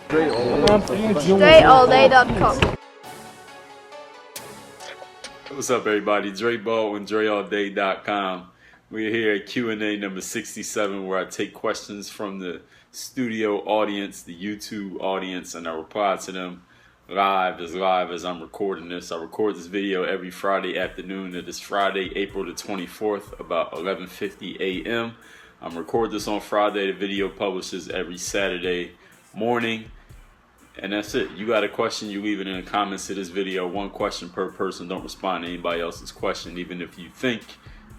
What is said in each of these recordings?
DreAllDay.com. What's up, everybody? Dre Baldwin, DreAllDay.com. We're here at Q&A number 67, where I take questions from the studio audience, the YouTube audience, and I reply to them live as I'm recording this. I record this video every Friday afternoon. It is Friday, April the 24th, about 11:50 a.m. I'm recording this on Friday. The video publishes every Saturday morning. And that's it. You got a question, you leave it in the comments to this video. One question per person. Don't respond to anybody else's question, even if you think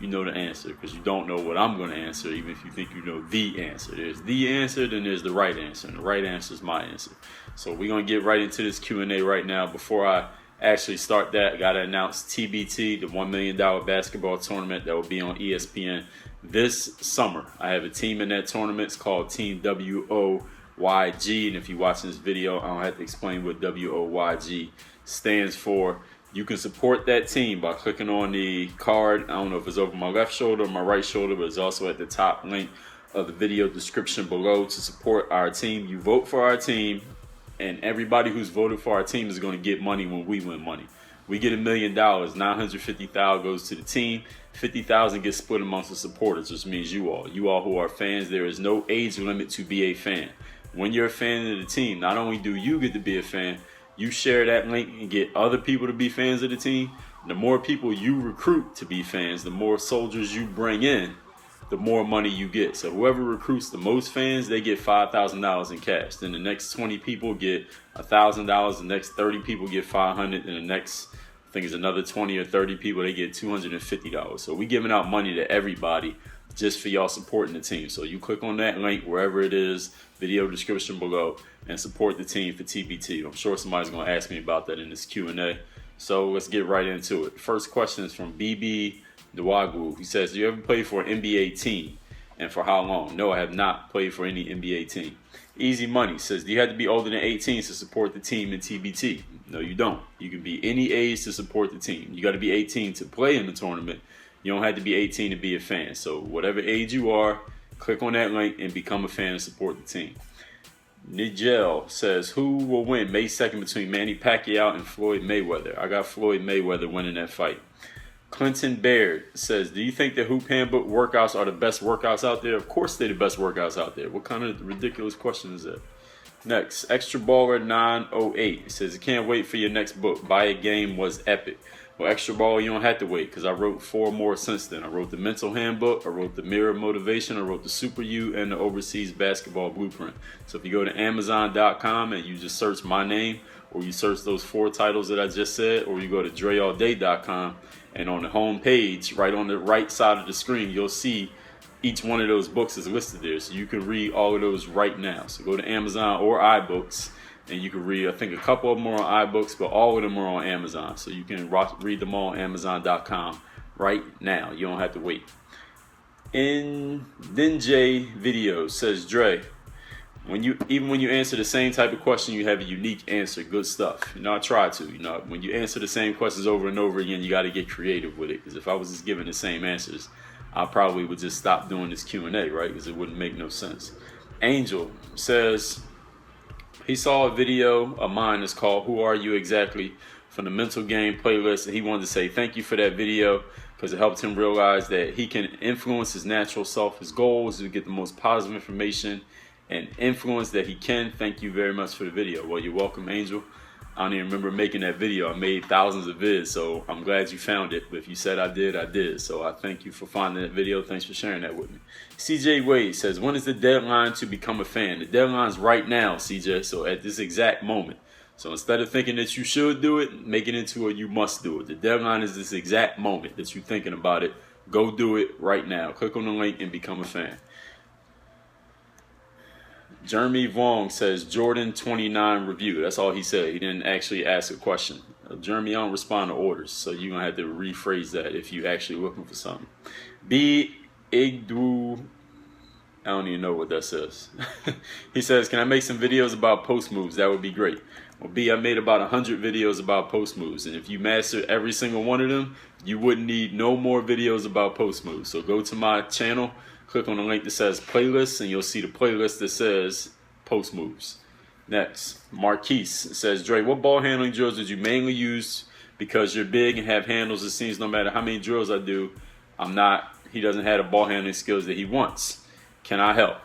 you know the answer, because you don't know what I'm going to answer, even if you think you know the answer. There's the answer, then there's the right answer, and the right answer is my answer. So we're going to get right into this Q&A right now. Before I actually start that, I got to announce TBT, the $1 million basketball tournament that will be on ESPN this summer. I have a team in that tournament. It's called Team WOYG, and if you're watching this video, I don't have to explain what WOYG stands for. You can support that team by clicking on the card. I don't know if it's over my left shoulder or my right shoulder, but it's also at the top link of the video description below to support our team. You vote for our team, and everybody who's voted for our team is going to get money when we win money. We get $1 million. $950,000 goes to the team. $50,000 gets split amongst the supporters, which means you all who are fans. There is no age limit to be a fan. When you're a fan of the team, not only do you get to be a fan, you share that link and get other people to be fans of the team. The more people you recruit to be fans, the more soldiers you bring in, the more money you get. So whoever recruits the most fans, they get $5,000 in cash. Then the next 20 people get $1,000. The next 30 people get $500. And the next, I think it's another 20 or 30 people, they get $250. So we giving out money to everybody just for y'all supporting the team. So you click on that link wherever it is, video description below, and support the team for TBT. I'm sure somebody's going to ask me about that in this Q&A. So let's get right into it. First question is from BB Dewagwu. He says, do you ever play for an NBA team, and for how long? No, I have not played for any NBA team. Easy Money says, do you have to be older than 18 to support the team in TBT? No, you don't. You can be any age to support the team. You got to be 18 to play in the tournament. You don't have to be 18 to be a fan. So whatever age you are, click on that link and become a fan and support the team. Nigel says, who will win May 2nd between Manny Pacquiao and Floyd Mayweather? I got Floyd Mayweather winning that fight. Clinton Baird says, do you think the Hoop Handbook workouts are the best workouts out there? Of course they're the best workouts out there. What kind of ridiculous question is that? Next, Extra Baller 908 says, I can't wait for your next book. Buy a Game was epic. Well, Extra Baller, you don't have to wait, because I wrote 4 more since then. I wrote the Mental Handbook, I wrote the Mirror Motivation, I wrote the Super U, and the Overseas Basketball Blueprint. So if you go to Amazon.com and you just search my name, or you search those 4 titles that I just said, or you go to DreAllDay.com, and on the home page, right on the right side of the screen, you'll see each one of those books is listed there. So you can read all of those right now. So go to Amazon or iBooks, and you can read, I think a couple of them are on iBooks, but all of them are on Amazon. So you can read them all on Amazon.com right now. You don't have to wait. Dinjay Video says, Dre, even when you answer the same type of question, you have a unique answer. Good stuff. I try to. When you answer the same questions over and over again, you got to get creative with it. Because if I was just giving the same answers, I probably would just stop doing this Q&A, right? Because it wouldn't make no sense. Angel says, he saw a video of mine that's called Who Are You Exactly? From the Mental Game playlist, and he wanted to say thank you for that video, because it helped him realize that he can influence his natural self. His goal is to get the most positive information and influence that he can. Thank you very much for the video. Well, you're welcome, Angel. I don't even remember making that video. I made thousands of vids, so I'm glad you found it. But if you said I did, I did. So I thank you for finding that video. Thanks for sharing that with me. CJ Wade says, when is the deadline to become a fan? The deadline's right now, CJ, so at this exact moment. So instead of thinking that you should do it, make it into a you must do it. The deadline is this exact moment that you're thinking about it. Go do it right now. Click on the link and become a fan. Jeremy Vong says Jordan 29 review. That's all he said. He didn't actually ask a question. Jeremy, I don't respond to orders, so you're going to have to rephrase that if you're actually looking for something. B. Igdu, I don't even know what that says. He says, can I make some videos about post moves? That would be great. Well, B, I made about 100 videos about post moves, and if you master every single one of them, you wouldn't need no more videos about post moves. So go to my channel, click on the link that says playlists, and you'll see the playlist that says post moves. Next, Marquise says, Dre, what ball handling drills did you mainly use? Because you're big and have handles, it seems no matter how many drills I do, he doesn't have the ball handling skills that he wants. Can I help?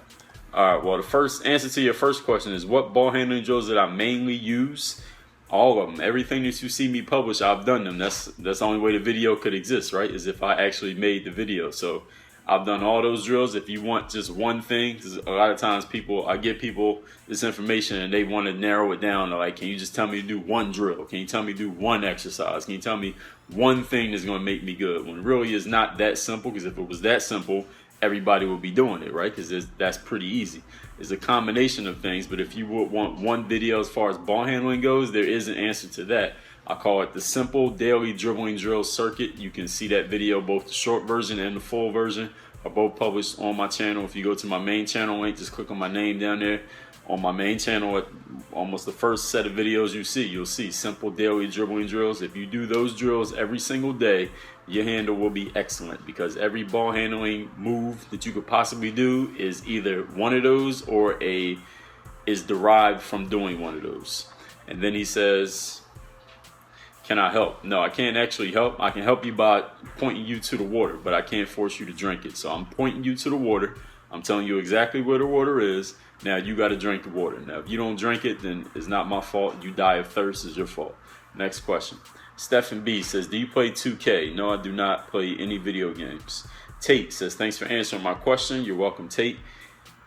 All right, well, the first answer to your first question is, what ball handling drills did I mainly use? All of them. Everything that you see me publish, I've done them. That's the only way the video could exist, right? Is if I actually made the video. So I've done all those drills. If you want just one thing, because a lot of times I give people this information and they want to narrow it down to like, can you just tell me to do one drill? Can you tell me to do one exercise? Can you tell me one thing that's going to make me good? When it really is not that simple, because if it was that simple, everybody would be doing it, right? Because that's pretty easy. It's a combination of things, but if you would want one video as far as ball handling goes, there is an answer to that. I call it the Simple Daily Dribbling Drill Circuit. You can see that video, both the short version and the full version are both published on my channel. If you go to my main channel link, just click on my name down there. On my main channel, almost the first set of videos you'll see Simple Daily Dribbling Drills. If you do those drills every single day, your handle will be excellent, because every ball handling move that you could possibly do is either one of those or is derived from doing one of those. And then he says, can I help? No, I can't actually help. I can help you by pointing you to the water, but I can't force you to drink it. So I'm pointing you to the water. I'm telling you exactly where the water is. Now you got to drink the water. Now if you don't drink it, then it's not my fault. You die of thirst, it's your fault. Next question. Stephen B says, do you play 2K? No, I do not play any video games. Tate says, thanks for answering my question. You're welcome, Tate.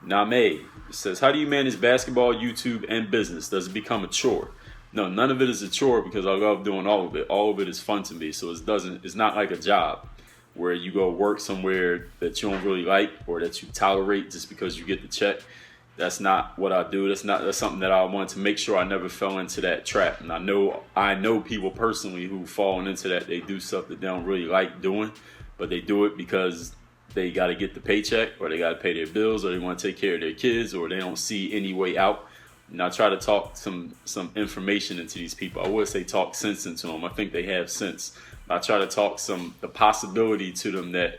Name says, how do you manage basketball, YouTube, and business? Does it become a chore? No, none of it is a chore, because I love doing all of it. All of it is fun to me. So it's not like a job where you go work somewhere that you don't really like or that you tolerate just because you get the check. That's not what I do. That's something that I wanted to make sure I never fell into that trap. And I know people personally who fallen into that. They do stuff that they don't really like doing, but they do it because they got to get the paycheck, or they got to pay their bills, or they want to take care of their kids, or they don't see any way out. And I try to talk some information into these people. I would say talk sense into them. I think they have sense. I try to talk the possibility to them that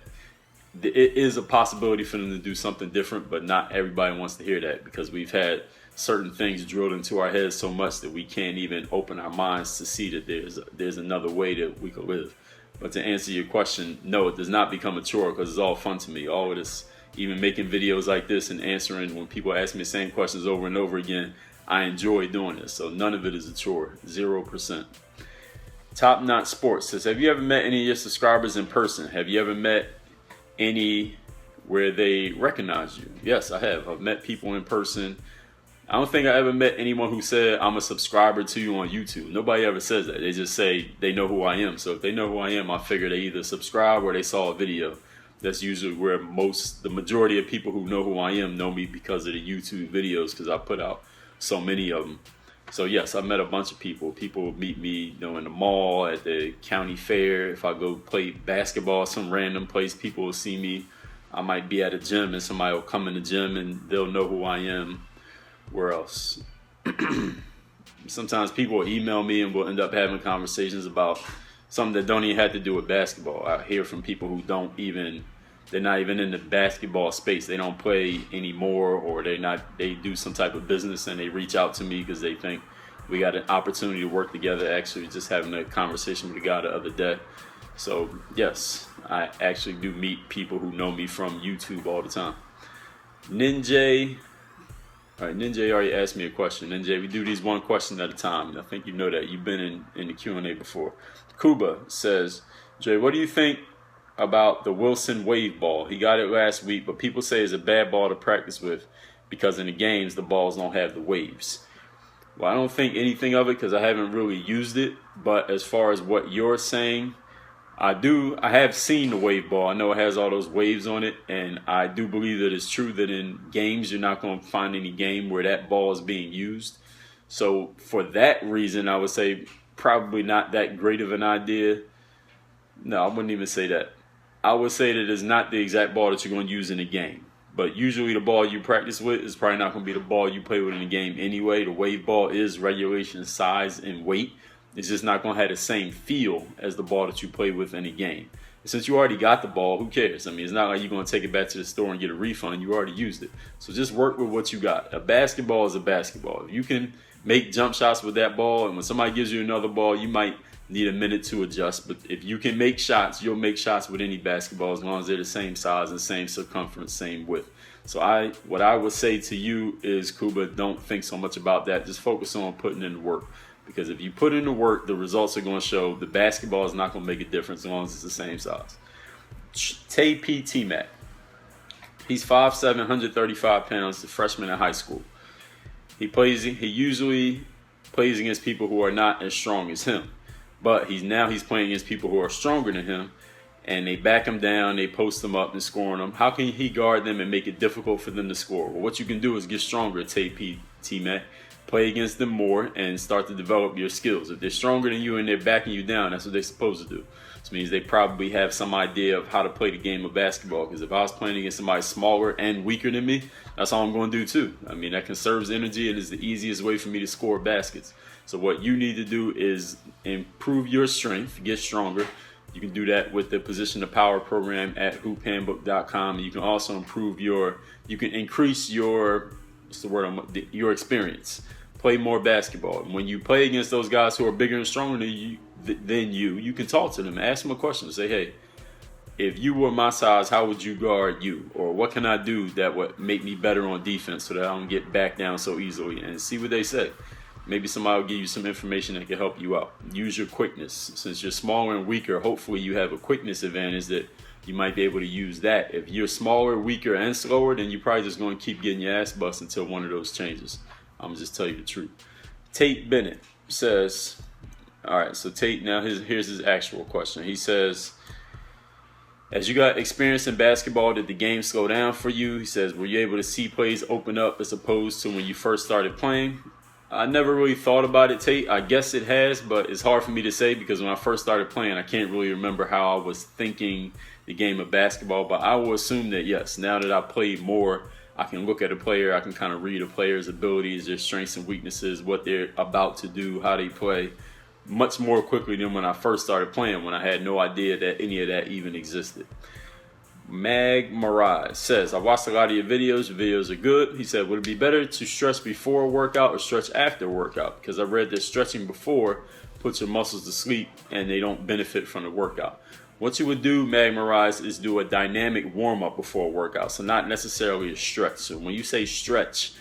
it is a possibility for them to do something different, but not everybody wants to hear that, because we've had certain things drilled into our heads so much that we can't even open our minds to see that there's another way that we could live. But to answer your question, no, it does not become a chore, because it's all fun to me. All of this, even making videos like this and answering when people ask me the same questions over and over again, I enjoy doing this. So none of it is a chore, 0%. Top Knot Sports says, have you ever met any of your subscribers in person? Have you ever met any where they recognize you? Yes, I have. I've met people in person. I don't think I ever met anyone who said, I'm a subscriber to you on YouTube. Nobody ever says that. They just say they know who I am. So if they know who I am, I figure they either subscribe or they saw a video. That's usually where the majority of people who know who I am know me, because of the YouTube videos, because I put out so many of them. So yes, I met a bunch of people. People meet me, in the mall, at the county fair. If I go play basketball some random place, people will see me. I might be at a gym and somebody will come in the gym and they'll know who I am. Where else? Sometimes people will email me and we'll end up having conversations about something that don't even have to do with basketball. I hear from people who they're not even in the basketball space. They don't play anymore, or they do some type of business and they reach out to me because they think we got an opportunity to work together. Actually, just having a conversation with a guy the other day. So yes, I actually do meet people who know me from YouTube all the time. Ninja. All right, Ninja already asked me a question. Ninja, we do these one question at a time. I think you know that. You've been in the Q&A before. Kuba says, Jay, what do you think about the Wilson wave ball? He got it last week, but people say it's a bad ball to practice with because in the games, the balls don't have the waves. Well, I don't think anything of it because I haven't really used it. But as far as what you're saying, I have seen the wave ball. I know it has all those waves on it, and I do believe that it's true that in games you're not going to find any game where that ball is being used. So for that reason, I would say probably not that great of an idea. No, I wouldn't even say that. I would say that it's not the exact ball that you're going to use in a game. But usually the ball you practice with is probably not going to be the ball you play with in a game anyway. The wave ball is regulation size and weight. It's just not going to have the same feel as the ball that you play with in a game. Since you already got the ball, who cares? I mean, it's not like you're going to take it back to the store and get a refund. You already used it. So just work with what you got. A basketball is a basketball. You can make jump shots with that ball, and when somebody gives you another ball, you might need a minute to adjust. But if you can make shots, you'll make shots with any basketball as long as they're the same size and same circumference, same width. So what I would say to you is, Kuba, don't think so much about that. Just focus on putting in the work. Because if you put in the work, the results are going to show. The basketball is not going to make a difference as long as it's the same size. Tay P. T-Mac. He's 5'7", 135 pounds, a freshman in high school. He usually plays against people who are not as strong as him. But he's playing against people who are stronger than him. And they back him down, they post him up and scoring him. How can he guard them and make it difficult for them to score? Well, what you can do is get stronger, Tay P. T-Mac. Play against them more and start to develop your skills. If they're stronger than you and they're backing you down, that's what they're supposed to do. This means they probably have some idea of how to play the game of basketball. Because if I was playing against somebody smaller and weaker than me, that's all I'm going to do too. I mean, that conserves energy and is the easiest way for me to score baskets. So what you need to do is improve your strength, get stronger. You can do that with the Position to Power program at hoophandbook.com. And you can also increase your experience. Play more basketball. When you play against those guys who are bigger and stronger than you can talk to them. Ask them a question. Say, hey, if you were my size, how would you guard you? Or what can I do that would make me better on defense so that I don't get back down so easily? And see what they say. Maybe somebody will give you some information that can help you out. Use your quickness. Since you're smaller and weaker, hopefully you have a quickness advantage that you might be able to use that. If you're smaller, weaker, and slower, then you're probably just going to keep getting your ass bust until one of those changes. I'm going to just tell you the truth. Tate Bennett says, all right, so Tate, now here's his actual question. He says, as you got experience in basketball, did the game slow down for you? He says, were you able to see plays open up as opposed to when you first started playing? I never really thought about it, Tate. I guess it has, but it's hard for me to say because when I first started playing, I can't really remember how I was thinking the game of basketball. But I will assume that, yes, now that I played more, I can look at a player, I can kind of read a player's abilities, their strengths and weaknesses, what they're about to do, how they play, much more quickly than when I first started playing, when I had no idea that any of that even existed. Mag Marai says, I watched a lot of your videos. Your videos are good. He said, would it be better to stretch before a workout or stretch after a workout? Because I read that stretching before puts your muscles to sleep and they don't benefit from the workout. What you would do, Mag Marai, is do a dynamic warm-up before a workout. So not necessarily a stretch. So when you say stretch,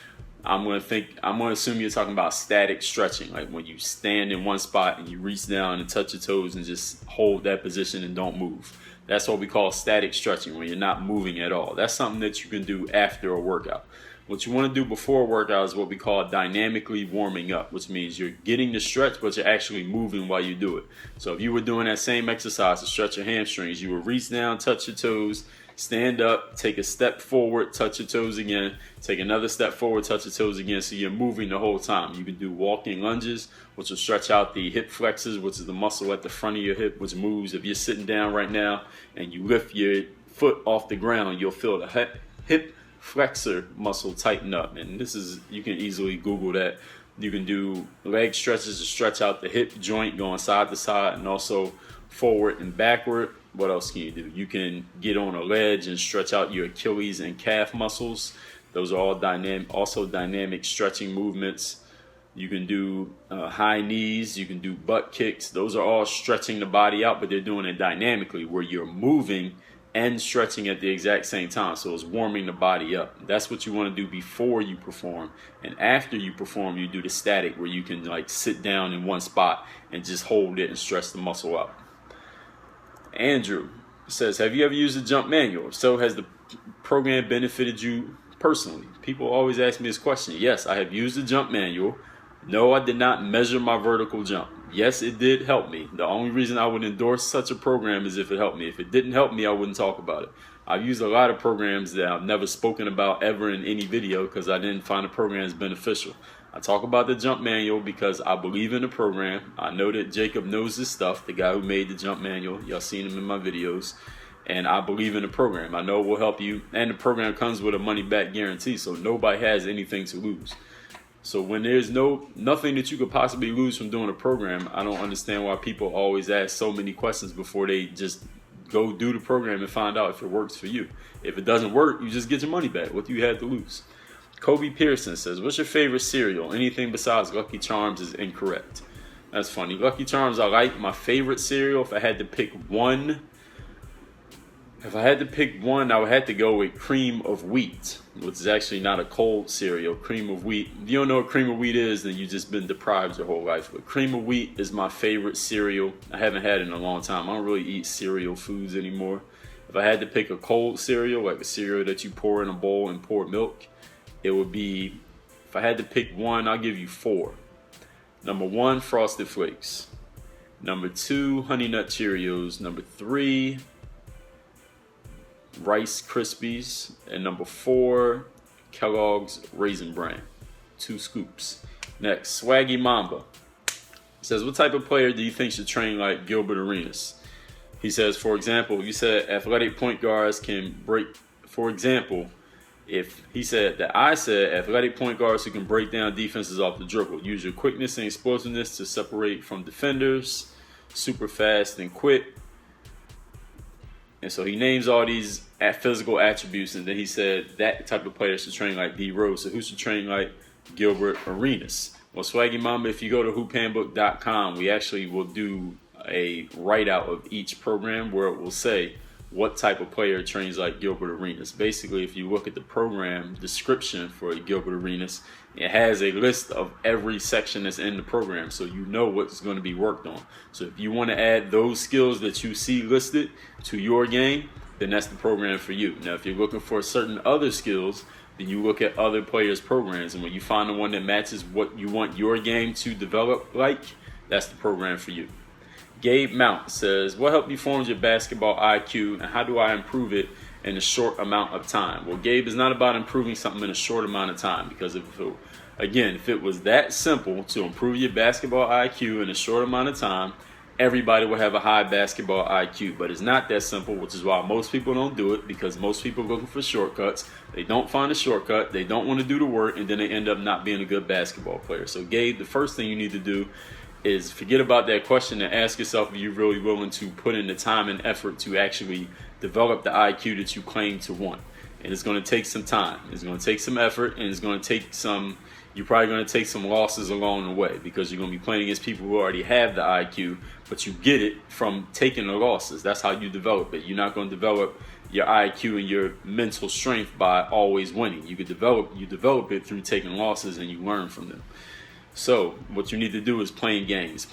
I'm going to assume you're talking about static stretching. Like when you stand in one spot and you reach down and touch your toes and just hold that position and don't move. That's what we call static stretching, when you're not moving at all. That's something that you can do after a workout. What you want to do before a workout is what we call dynamically warming up, which means you're getting the stretch, but you're actually moving while you do it. So if you were doing that same exercise to stretch your hamstrings, you would reach down, touch your toes, stand up, take a step forward, touch your toes again, take another step forward, touch your toes again, so you're moving the whole time. You can do walking lunges, which will stretch out the hip flexors, which is the muscle at the front of your hip, which moves. If you're sitting down right now and you lift your foot off the ground, you'll feel the hip flexor muscle tighten up. And you can easily Google that. You can do leg stretches to stretch out the hip joint going side to side and also forward and backward. What else can you do? You can get on a ledge and stretch out your Achilles and calf muscles. Those are all dynamic stretching movements. You can do high knees. You can do butt kicks. Those are all stretching the body out, but they're doing it dynamically where you're moving and stretching at the exact same time. So it's warming the body up. That's what you want to do before you perform. And after you perform, you do the static where you can like sit down in one spot and just hold it and stretch the muscle out. Andrew says, have you ever used a jump manual? If so, has the program benefited you personally? People always ask me this question. Yes, I have used a jump manual. No, I did not measure my vertical jump. Yes, it did help me. The only reason I would endorse such a program is if it helped me. If it didn't help me, I wouldn't talk about it. I've used a lot of programs that I've never spoken about ever in any video because I didn't find the programs beneficial. I talk about the jump manual because I believe in the program. I know that Jacob knows his stuff, the guy who made the jump manual. Y'all seen him in my videos. And I believe in the program. I know it will help you. And the program comes with a money-back guarantee, so nobody has anything to lose. So when there's nothing that you could possibly lose from doing a program, I don't understand why people always ask so many questions before they just go do the program and find out if it works for you. If it doesn't work, you just get your money back. What do you have to lose? Kobe Pearson says, what's your favorite cereal? Anything besides Lucky Charms is incorrect. That's funny. Lucky Charms I like. My favorite cereal, if I had to pick one, I would have to go with Cream of Wheat, which is actually not a cold cereal. Cream of Wheat. If you don't know what Cream of Wheat is, then you've just been deprived your whole life. But Cream of Wheat is my favorite cereal. I haven't had it in a long time. I don't really eat cereal foods anymore. If I had to pick a cold cereal, like a cereal that you pour in a bowl and pour milk, it would be, if I had to pick one, I'll give you 4. Number 1, Frosted Flakes. Number 2, Honey Nut Cheerios. Number 3, Rice Krispies. And number 4, Kellogg's Raisin Bran. 2 scoops. Next, Swaggy Mamba. He says, what type of player do you think should train like Gilbert Arenas? He says, for example, you said athletic point guards can break, for example, I said athletic point guards who can break down defenses off the dribble, use your quickness and explosiveness to separate from defenders, super fast and quick. And so he names all these physical attributes, and then he said that type of player should train like D Rose. So who should train like Gilbert Arenas? Well, Swaggy Mamba, if you go to hoophandbook.com, we actually will do a write-out of each program where it will say what type of player trains like Gilbert Arenas. Basically, if you look at the program description for Gilbert Arenas, it has a list of every section that's in the program, so you know what's going to be worked on. So if you want to add those skills that you see listed to your game, then that's the program for you. Now, if you're looking for certain other skills, then you look at other players' programs, and when you find the one that matches what you want your game to develop like, that's the program for you. Gabe Mount says, what helped you form your basketball IQ, and how do I improve it in a short amount of time? Well, Gabe, is not about improving something in a short amount of time, because if it was that simple to improve your basketball IQ in a short amount of time, everybody would have a high basketball IQ. But it's not that simple, which is why most people don't do it, because most people are looking for shortcuts. They don't find a shortcut, they don't want to do the work, and then they end up not being a good basketball player. So, Gabe, the first thing you need to do is forget about that question and ask yourself if you're really willing to put in the time and effort to actually develop the IQ that you claim to want. And it's going to take some time. It's going to take some effort, and it's going to take you're probably going to take some losses along the way, because you're going to be playing against people who already have the IQ, but you get it from taking the losses. That's how you develop it. You're not going to develop your IQ and your mental strength by always winning. You develop it through taking losses, and you learn from them. So what you need to do is playing games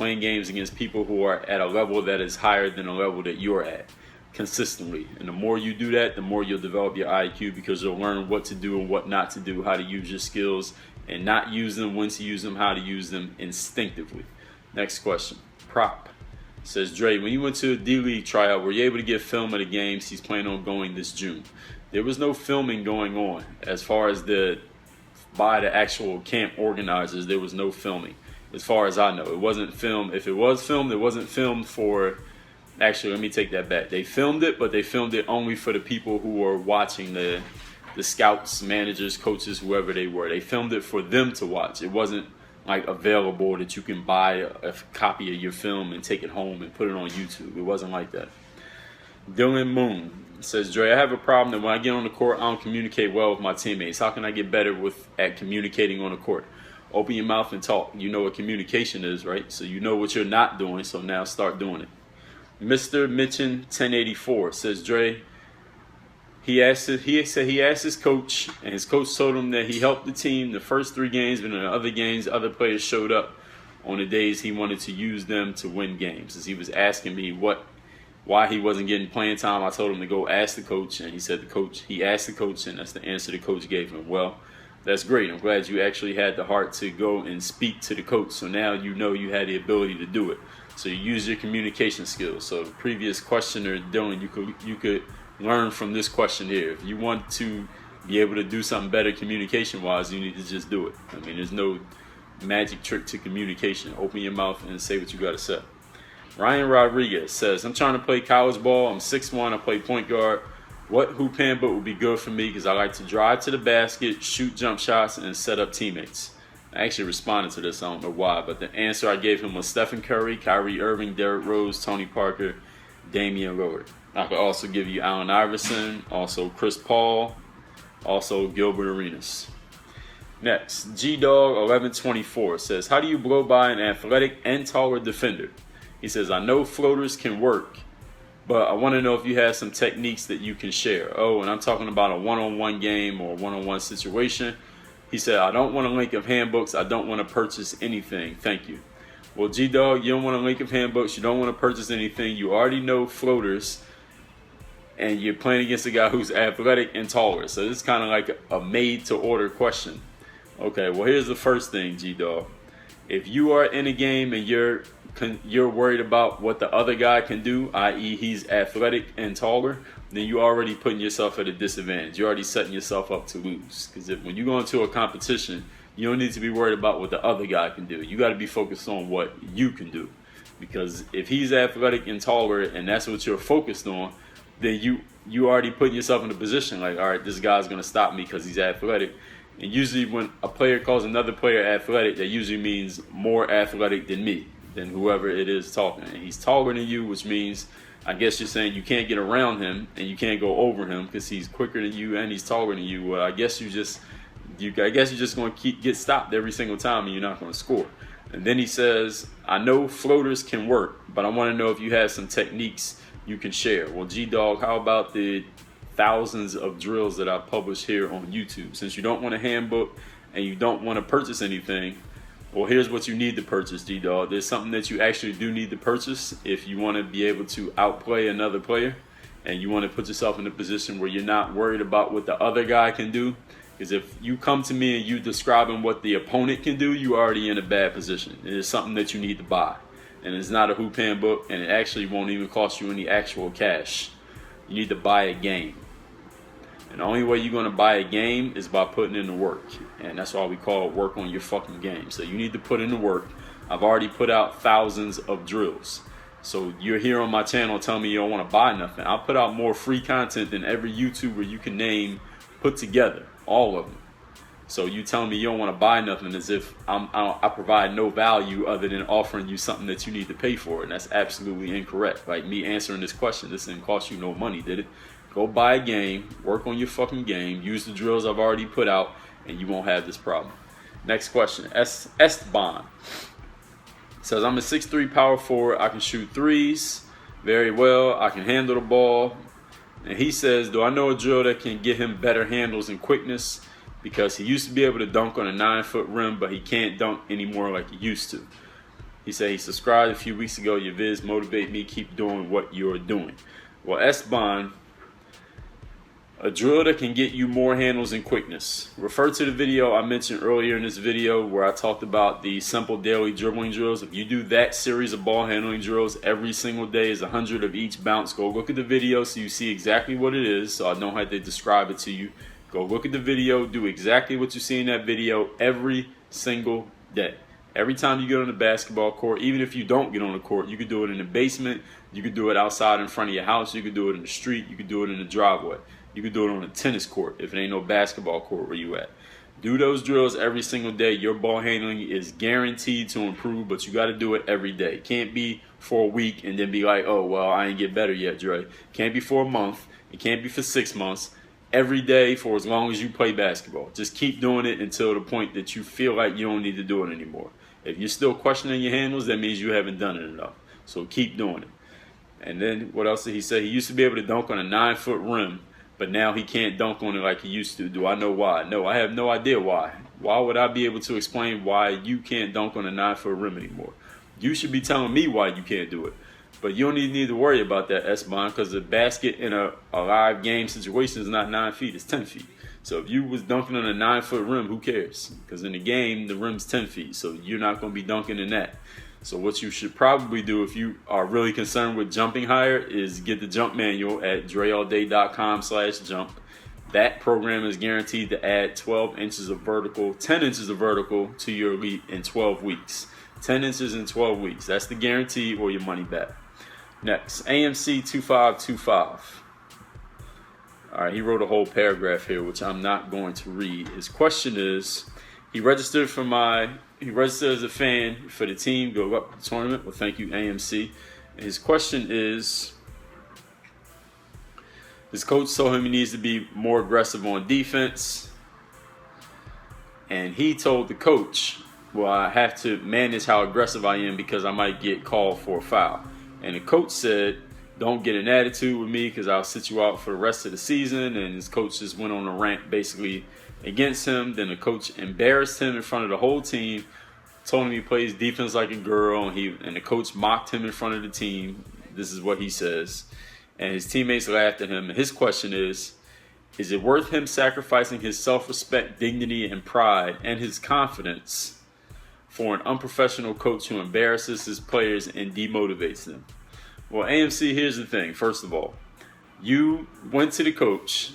against people who are at a level that is higher than the level that you're at consistently. And the more you do that, the more you'll develop your IQ, because you'll learn what to do and what not to do, how to use your skills and not use them, when to use them, how to use them instinctively. Next question. Prop says, Dre, when you went to a D-League tryout, were you able to get film of the games he's planning on going this June? There was no filming going on as far as by the actual camp organizers. There was no filming, as far as I know. It wasn't filmed. If it was filmed, it wasn't filmed for, actually, let me take that back. They filmed it, but they filmed it only for the people who were watching, the scouts, managers, coaches, whoever they were. They filmed it for them to watch. It wasn't like available that you can buy a copy of your film and take it home and put it on YouTube. It wasn't like that. Dylan Moon says, Dre, I have a problem that when I get on the court, I don't communicate well with my teammates. How can I get better at communicating on the court? Open your mouth and talk. You know what communication is, right? So you know what you're not doing, so now start doing it. Mr. Mitchin 1084 says, Dre, he said he asked his coach, and his coach told him that he helped the team the first 3 games, but in the other games, other players showed up on the days he wanted to use them to win games. As he was asking me why he wasn't getting playing time, I told him to go ask the coach, and he asked the coach, and that's the answer the coach gave him. Well, that's great. I'm glad you actually had the heart to go and speak to the coach. So now you know you had the ability to do it. So you use your communication skills. So the previous questioner, Dylan, you could learn from this question here. If you want to be able to do something better communication-wise, you need to just do it. I mean, there's no magic trick to communication. Open your mouth and say what you got to say. Ryan Rodriguez says, I'm trying to play college ball. I'm 6'1". I play point guard. What hoop handbook would be good for me? Because I like to drive to the basket, shoot jump shots, and set up teammates. I actually responded to this. I don't know why, but the answer I gave him was Stephen Curry, Kyrie Irving, Derrick Rose, Tony Parker, Damian Lillard. I could also give you Allen Iverson, also Chris Paul, also Gilbert Arenas. Next, G-Dog1124 says, how do you blow by an athletic and taller defender? He says, I know floaters can work, but I want to know if you have some techniques that you can share. Oh, and I'm talking about a one-on-one game or a one-on-one situation. He said, I don't want a link of handbooks. I don't want to purchase anything. Thank you. Well, G-Dog, you don't want a link of handbooks. You don't want to purchase anything. You already know floaters, and you're playing against a guy who's athletic and taller. So this is kind of like a made-to-order question. Okay, well, here's the first thing, G-Dog. If you are in a game and you're worried about what the other guy can do, i.e. he's athletic and taller, then you're already putting yourself at a disadvantage. You're already setting yourself up to lose. Because when you go into a competition, you don't need to be worried about what the other guy can do. You got to be focused on what you can do. Because if he's athletic and taller and that's what you're focused on, then you already putting yourself in a position like, all right, this guy's going to stop me because he's athletic. And usually when a player calls another player athletic, that usually means more athletic than me, than whoever it is talking. And he's taller than you, which means, I guess you're saying you can't get around him and you can't go over him because he's quicker than you and he's taller than you. Well, I guess you're just going to get stopped every single time and you're not going to score. And then he says, I know floaters can work, but I want to know if you have some techniques you can share. Well, G-Dog, how about the thousands of drills that I publish here on YouTube? Since you don't want a handbook and you don't want to purchase anything, well, here's what you need to purchase, G-Dog. There's something that you actually do need to purchase if you want to be able to outplay another player and you want to put yourself in a position where you're not worried about what the other guy can do. Because if you come to me and you describing what the opponent can do, you're already in a bad position. It is something that you need to buy. And it's not a hoop handbook, and it actually won't even cost you any actual cash. You need to buy a game. And the only way you're going to buy a game is by putting in the work. And that's why we call it work on your fucking game. So you need to put in the work. I've already put out thousands of drills. So you're here on my channel telling me you don't want to buy nothing. I'll put out more free content than every YouTuber you can name put together. All of them. So you telling me you don't want to buy nothing as if I provide no value other than offering you something that you need to pay for. And that's absolutely incorrect. Like me answering this question, this didn't cost you no money, did it? Go buy a game, work on your fucking game, use the drills I've already put out, and you won't have this problem. Next question. Esteban says, I'm a 6'3" power forward. I can shoot threes very well. I can handle the ball. And he says, do I know a drill that can get him better handles and quickness? Because he used to be able to dunk on a 9-foot rim, but he can't dunk anymore like he used to. He said he subscribed a few weeks ago. Your vids motivate me. Keep doing what you're doing. Well, Esteban, a drill that can get you more handles and quickness. Refer to the video I mentioned earlier in this video where I talked about the simple daily dribbling drills. If you do that series of ball handling drills every single day is 100 of each bounce. Go look at the video so you see exactly what it is, so I don't have to describe it to you. Go look at the video, do exactly what you see in that video every single day. Every time you get on the basketball court, even if you don't get on the court, you could do it in the basement, you could do it outside in front of your house, you could do it in the street, you could do it in the driveway. You could do it on a tennis court if it ain't no basketball court where you at. Do those drills every single day. Your ball handling is guaranteed to improve, but you got to do it every day. Can't be for a week and then be like, oh, well, I ain't get better yet, Dre. Can't be for a month. It can't be for 6 months. Every day for as long as you play basketball. Just keep doing it until the point that you feel like you don't need to do it anymore. If you're still questioning your handles, that means you haven't done it enough. So keep doing it. And then what else did he say? He used to be able to dunk on a 9-foot rim, but now he can't dunk on it like he used to. Do I know why? No, I have no idea why. Why would I be able to explain why you can't dunk on a 9-foot rim anymore? You should be telling me why you can't do it. But you don't even need to worry about that, Esteban, because the basket in a live game situation is not 9 feet, it's 10 feet. So if you was dunking on a 9-foot rim, who cares? Because in the game, the rim's 10 feet, so you're not going to be dunking in that. So what you should probably do if you are really concerned with jumping higher is get the jump manual at dreallday.com/jump. That program is guaranteed to add 12 inches of vertical, 10 inches of vertical to your leap in 12 weeks. 10 inches in 12 weeks. That's the guarantee or your money back. Next, AMC2525. All right, he wrote a whole paragraph here, which I'm not going to read. His question is, he registered as a fan for the team, go up to the tournament. Well, thank you, AMC. And his question is, His coach told him he needs to be more aggressive on defense. And he told the coach, well, I have to manage how aggressive I am because I might get called for a foul. And the coach said, don't get an attitude with me because I'll sit you out for the rest of the season. And his coach just went on a rant basically against him. Then the coach embarrassed him in front of the whole team, told him he plays defense like a girl, and the coach mocked him in front of the team. This is what he says. And his teammates laughed at him. And his question is it worth him sacrificing his self-respect, dignity, and pride and his confidence for an unprofessional coach who embarrasses his players and demotivates them? Well, AMC, here's the thing. First of all, you went to the coach,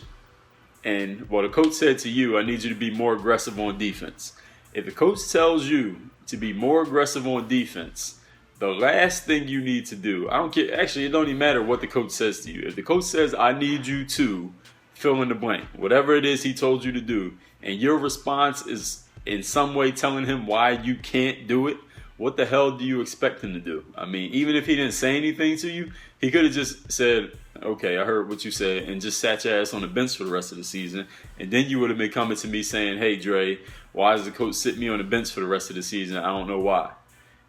and the coach said to you, I need you to be more aggressive on defense. If the coach tells you to be more aggressive on defense, the last thing you need to do, I don't care, actually, it don't even matter what the coach says to you. If the coach says, I need you to fill in the blank, whatever it is he told you to do, and your response is in some way telling him why you can't do it, what the hell do you expect him to do? I mean, even if he didn't say anything to you, he could have just said, okay, I heard what you said, and just sat your ass on the bench for the rest of the season. And then you would have been coming to me saying, hey, Dre, why does the coach sit me on the bench for the rest of the season? I don't know why.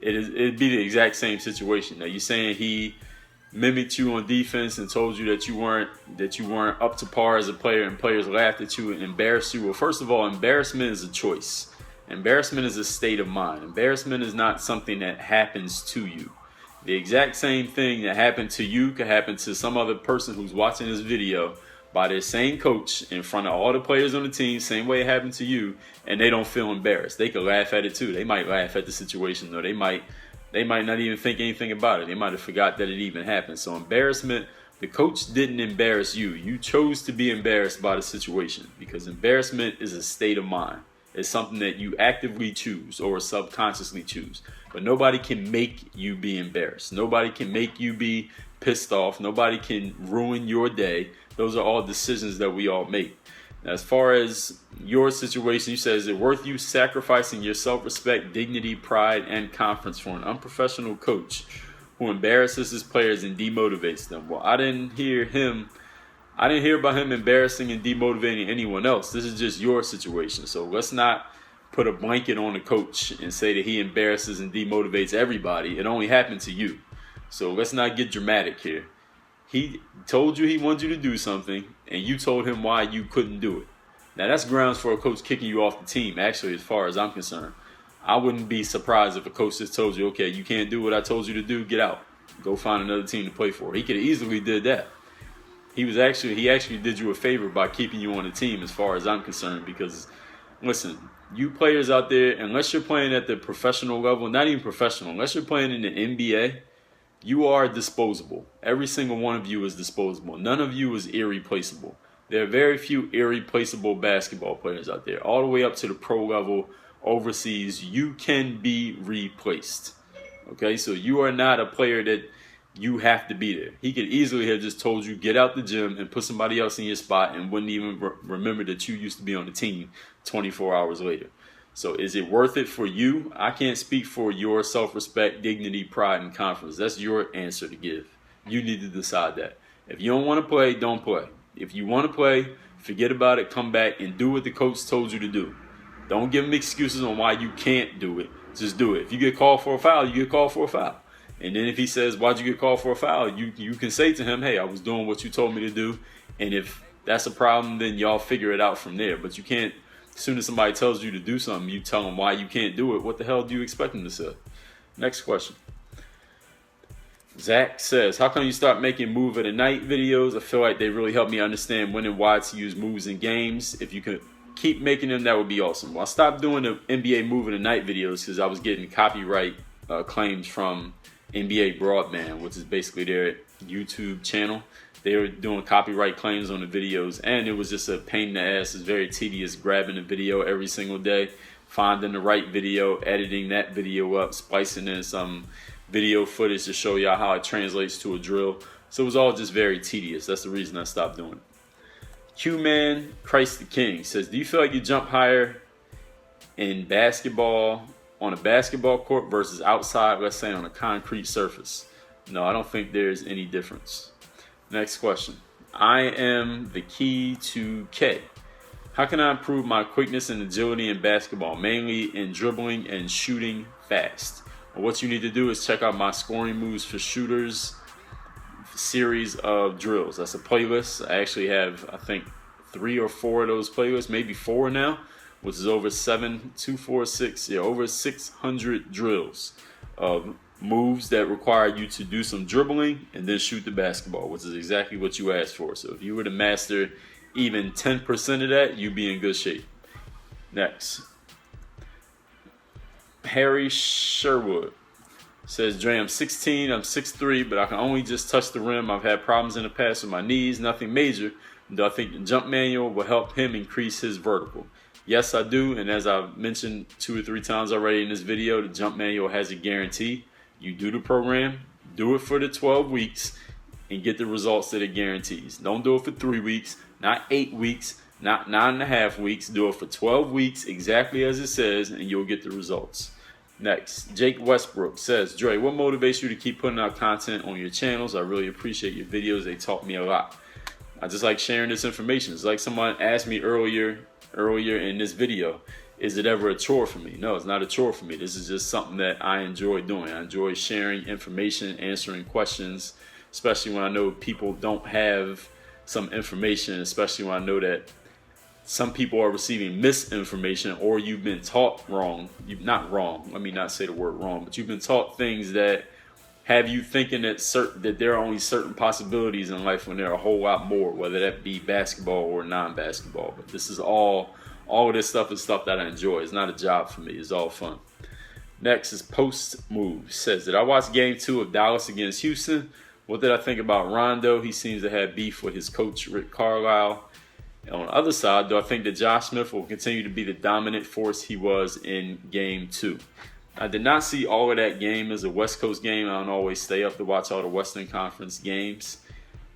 It'd be the exact same situation. Now, you're saying he mimicked you on defense and told you that you weren't up to par as a player, and players laughed at you and embarrassed you. Well, first of all, embarrassment is a choice. Embarrassment is a state of mind. Embarrassment is not something that happens to you. The exact same thing that happened to you could happen to some other person who's watching this video by their same coach in front of all the players on the team, same way it happened to you, and they don't feel embarrassed. They could laugh at it too. They might laugh at the situation, or they might not even think anything about it. They might have forgot that it even happened. So embarrassment, the coach didn't embarrass you. You chose to be embarrassed by the situation, because embarrassment is a state of mind. It's something that you actively choose or subconsciously choose. But nobody can make you be embarrassed. Nobody can make you be pissed off. Nobody can ruin your day. Those are all decisions that we all make. Now, as far as your situation, you said, is it worth you sacrificing your self-respect, dignity, pride, and confidence for an unprofessional coach who embarrasses his players and demotivates them? Well, I didn't hear about him embarrassing and demotivating anyone else. This is just your situation. So let's not put a blanket on the coach and say that he embarrasses and demotivates everybody. It only happened to you. So let's not get dramatic here. He told you he wanted you to do something, and you told him why you couldn't do it. Now, that's grounds for a coach kicking you off the team, actually, as far as I'm concerned. I wouldn't be surprised if a coach just told you, okay, you can't do what I told you to do, get out. Go find another team to play for. He could have easily did that. He actually did you a favor by keeping you on the team, as far as I'm concerned, because, listen, you players out there, unless you're playing at the professional level, not even professional, unless you're playing in the NBA, you are disposable. Every single one of you is disposable. None of you is irreplaceable. There are very few irreplaceable basketball players out there. All the way up to the pro level, overseas, you can be replaced. Okay, so you are not a player that you have to be there. He could easily have just told you, get out the gym and put somebody else in your spot, and wouldn't even remember that you used to be on the team 24 hours later. So is it worth it for you? I can't speak for your self-respect, dignity, pride, and confidence. That's your answer to give. You need to decide that. If you don't want to play, don't play. If you want to play, forget about it, come back, and do what the coach told you to do. Don't give him excuses on why you can't do it. Just do it. If you get called for a foul, you get called for a foul. And then if he says, why'd you get called for a foul? You can say to him, hey, I was doing what you told me to do. And if that's a problem, then y'all figure it out from there. But you can't, as soon as somebody tells you to do something, you tell them why you can't do it. What the hell do you expect them to say? Next question. Zach says, how come you start making move of the night videos? I feel like they really help me understand when and why to use moves in games. If you could keep making them, that would be awesome. Well, I stopped doing the NBA move of the night videos because I was getting copyright claims from NBA Broadband, which is basically their YouTube channel. They were doing copyright claims on the videos, and it was just a pain in the ass. It's very tedious grabbing the video every single day, finding the right video, editing that video up, splicing in some video footage to show y'all how it translates to a drill. So it was all just very tedious. That's the reason I stopped doing it. Q-Man Christ the King says, do you feel like you jump higher in basketball, on a basketball court versus outside, let's say on a concrete surface? No, I don't think there's any difference. Next question. I am the key to K. How can I improve my quickness and agility in basketball, mainly in dribbling and shooting fast? Well, what you need to do is check out my scoring moves for shooters series of drills. That's a playlist. I actually have, I think, 3 or 4 of those playlists, maybe 4 now, which is over 600 drills of moves that require you to do some dribbling and then shoot the basketball, which is exactly what you asked for. So if you were to master even 10% of that, you'd be in good shape. Next, Harry Sherwood says, Dre, I'm 16, I'm 6'3", but I can only just touch the rim. I've had problems in the past with my knees, nothing major. Do I think the jump manual will help him increase his vertical? Yes, I do, and as I've mentioned 2 or 3 times already in this video, the jump manual has a guarantee. You do the program, do it for the 12 weeks, and get the results that it guarantees. Don't do it for 3 weeks, not 8 weeks, not 9.5 weeks. Do it for 12 weeks, exactly as it says, and you'll get the results. Next, Jake Westbrook says, Dre, what motivates you to keep putting out content on your channels? I really appreciate your videos. They taught me a lot. I just like sharing this information. It's like someone asked me earlier in this video, is it ever a chore for me? No, it's not a chore for me. This is just something that I enjoy doing. I enjoy sharing information, answering questions, especially when I know people don't have some information, especially when I know that some people are receiving misinformation or you've been taught wrong. Not wrong, let me not say the word wrong, but you've been taught things that have you thinking that there are only certain possibilities in life when there are a whole lot more, whether that be basketball or non-basketball. But this is all of this stuff is stuff that I enjoy. It's not a job for me. It's all fun. Next is Post Move. Says, did I watch game 2 of Dallas against Houston? What did I think about Rondo? He seems to have beef with his coach, Rick Carlisle. And on the other side, do I think that Josh Smith will continue to be the dominant force he was in game 2? I did not see all of that game as a West Coast game. I don't always stay up to watch all the Western Conference games,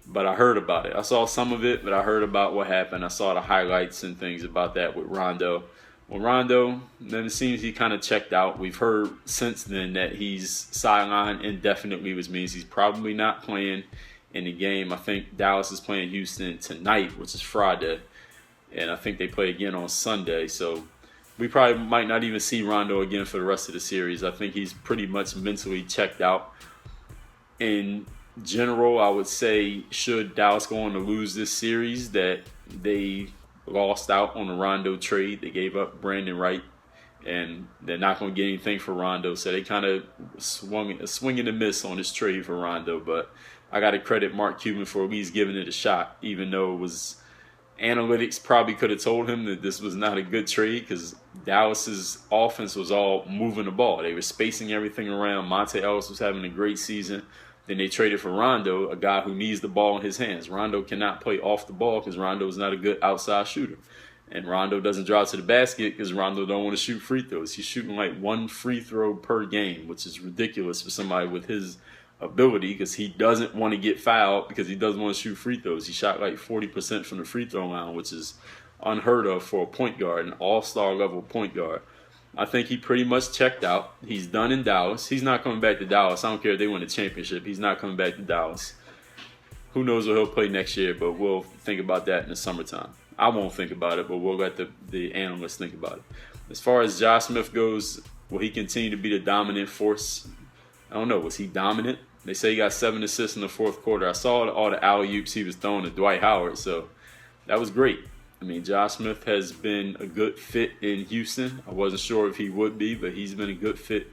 but I heard about it. I saw some of it, but I heard about what happened. I saw the highlights and things about that with Rondo. Well, Rondo, then it seems he kind of checked out. We've heard since then that he's sidelined indefinitely, which means he's probably not playing in the game. I think Dallas is playing Houston tonight, which is Friday, and I think they play again on Sunday. So we probably might not even see Rondo again for the rest of the series. I think he's pretty much mentally checked out. In general, I would say, should Dallas go on to lose this series, that they lost out on the Rondo trade. They gave up Brandon Wright, and they're not going to get anything for Rondo. So they kind of swung and a miss on this trade for Rondo. But I got to credit Mark Cuban for at least giving it a shot, even though it was analytics probably could have told him that this was not a good trade because Dallas's offense was all moving the ball. They were spacing everything around. Monte Ellis was having a great season. Then they traded for Rondo, a guy who needs the ball in his hands. Rondo cannot play off the ball because Rondo is not a good outside shooter. And Rondo doesn't drive to the basket because Rondo don't want to shoot free throws. He's shooting like 1 free throw per game, which is ridiculous for somebody with his ability because he doesn't want to get fouled because he doesn't want to shoot free throws. He shot like 40% from the free throw line, which is unheard of for a point guard, an all-star level point guard. I think he pretty much checked out. He's done in Dallas. He's not coming back to Dallas. I don't care if they win the championship. He's not coming back to Dallas. Who knows what he'll play next year, but we'll think about that in the summertime. I won't think about it, but we'll let the analysts think about it. As far as Josh Smith goes, will he continue to be the dominant force? I don't know. Was he dominant? They say he got 7 assists in the fourth quarter. I saw all the alley-oops he was throwing to Dwight Howard, so that was great. I mean, Josh Smith has been a good fit in Houston. I wasn't sure if he would be, but he's been a good fit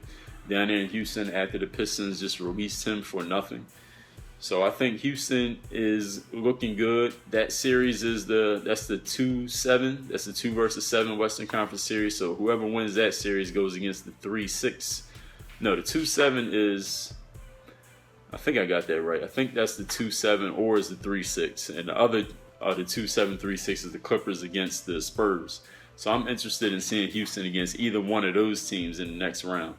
down there in Houston after the Pistons just released him for nothing. So I think Houston is looking good. That series is that's the 2-7. That's the 2 versus 7 Western Conference series. So whoever wins that series goes against the 3-6. No, the 2-7 is, I think I got that right. I think that's the 2-7 or is the 3-6. And the other the 2-7, 3-6 is the Clippers against the Spurs. So I'm interested in seeing Houston against either one of those teams in the next round.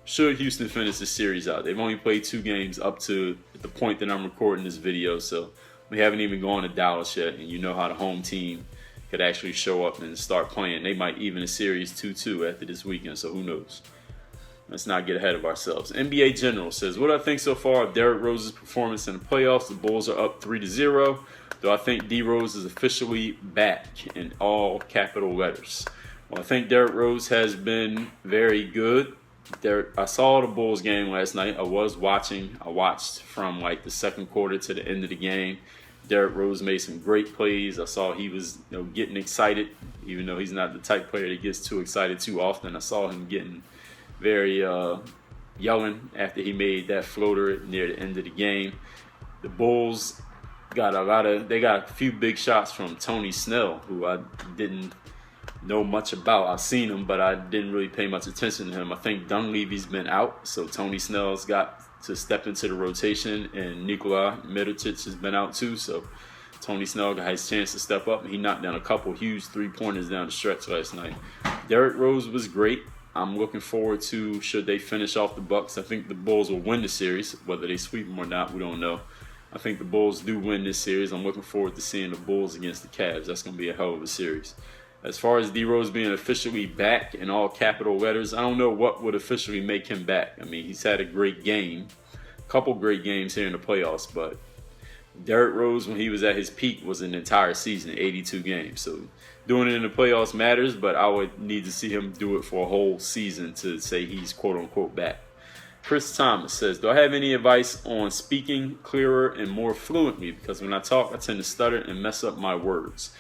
Should Houston finish the series out? They've only played 2 games up to the point that I'm recording this video, so we haven't even gone to Dallas yet, and you know how the home team could actually show up and start playing. They might even a series 2-2 after this weekend, so who knows? Let's not get ahead of ourselves. NBA General says, what do I think so far of Derrick Rose's performance in the playoffs? The Bulls are up 3-0. Do I think D Rose is officially back, in all capital letters? Well, I think Derrick Rose has been very good. I saw the Bulls game last night. I watched from like the second quarter to the end of the game. Derrick Rose made some great plays. I saw he was getting excited, even though he's not the type player that gets too excited too often. I saw him getting very yelling after he made that floater near the end of the game. The Bulls got a few big shots from Tony Snell, who I didn't know much about. I've seen him, but I didn't really pay much attention to him. I think Dunleavy's been out, so Tony Snell's got to step into the rotation, and Nikola Mirotic has been out too, so Tony Snell got his chance to step up, and he knocked down a couple huge three-pointers down the stretch last night. Derrick Rose was great. I'm looking forward to, should they finish off the Bucks, I think the Bulls will win the series. Whether they sweep them or not, we don't know. I think the Bulls do win this series. I'm looking forward to seeing the Bulls against the Cavs. That's going to be a hell of a series. As far as D Rose being officially back in all capital letters, I don't know what would officially make him back. I mean, he's had a great game, a couple great games here in the playoffs, but Derrick Rose, when he was at his peak, was an entire season, 82 games. So doing it in the playoffs matters, but I would need to see him do it for a whole season to say he's quote-unquote back. Chris Thomas says, do I have any advice on speaking clearer and more fluently? Because when I talk, I tend to stutter and mess up my words.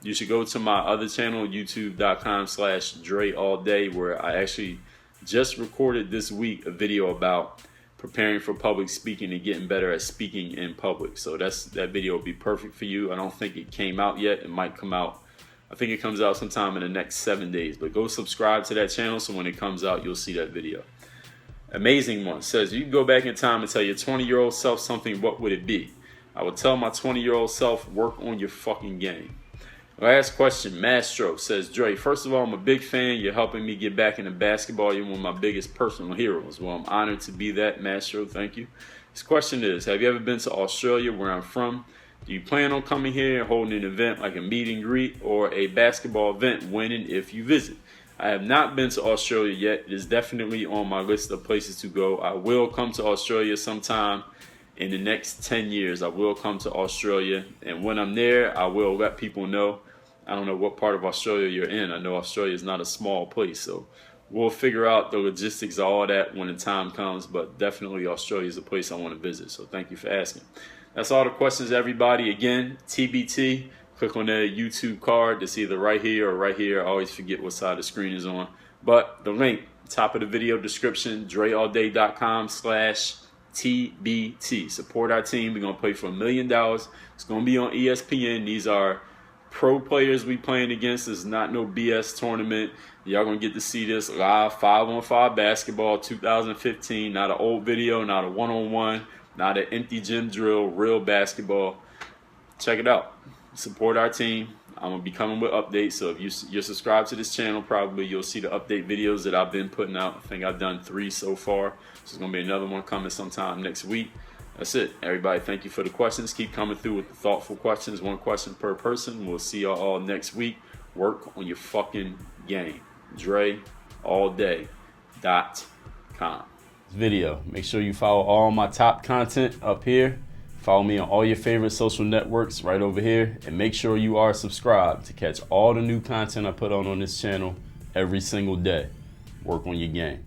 You should go to my other channel, youtube.com/DreAllDay, where I actually just recorded this week a video about preparing for public speaking and getting better at speaking in public. So that video will be perfect for you. I don't think it came out yet. It might come out. I think it comes out sometime in the next 7 days. But go subscribe to that channel so when it comes out, you'll see that video. Amazing One says, you can go back in time and tell your 20-year-old self something, what would it be? I would tell my 20-year-old self, work on your fucking game. Last question, Mastro says, Dre, first of all, I'm a big fan. You're helping me get back into basketball. You're one of my biggest personal heroes. Well, I'm honored to be that, Mastro. Thank you. His question is, have you ever been to Australia, where I'm from? Do you plan on coming here and holding an event like a meet and greet or a basketball event when and if you visit? I have not been to Australia yet. It is definitely on my list of places to go. I will come to Australia sometime in the next 10 years. I will come to Australia, and when I'm there, I will let people know. I don't know what part of Australia you're in. I know Australia is not a small place, so we'll figure out the logistics of all that when the time comes, but definitely Australia is a place I want to visit, so thank you for asking. That's all the questions, everybody. Again, TBT, click on the YouTube card. It's either right here or right here. I always forget what side the screen is on, but the link, top of the video description, DreAllDay.com/TBT. Support our team. We're going to play for $1 million. It's going to be on ESPN. These are pro players we playing against. This is not no BS tournament. Y'all gonna get to see this live 5-on-5 basketball 2015. Not an old video, not a one-on-one, not an empty gym drill, real basketball. Check it out. Support our team. I'm gonna be coming with updates, so if you're subscribed to this channel, probably you'll see the update videos that I've been putting out. I think I've done 3 so far, so there's gonna be another one coming sometime next week. That's it, everybody. Thank you for the questions. Keep coming through with the thoughtful questions. 1 question per person. We'll see y'all all next week. Work on your fucking game. DreAllDay.com. Video. Make sure you follow all my top content up here. Follow me on all your favorite social networks right over here. And make sure you are subscribed to catch all the new content I put on this channel every single day. Work on your game.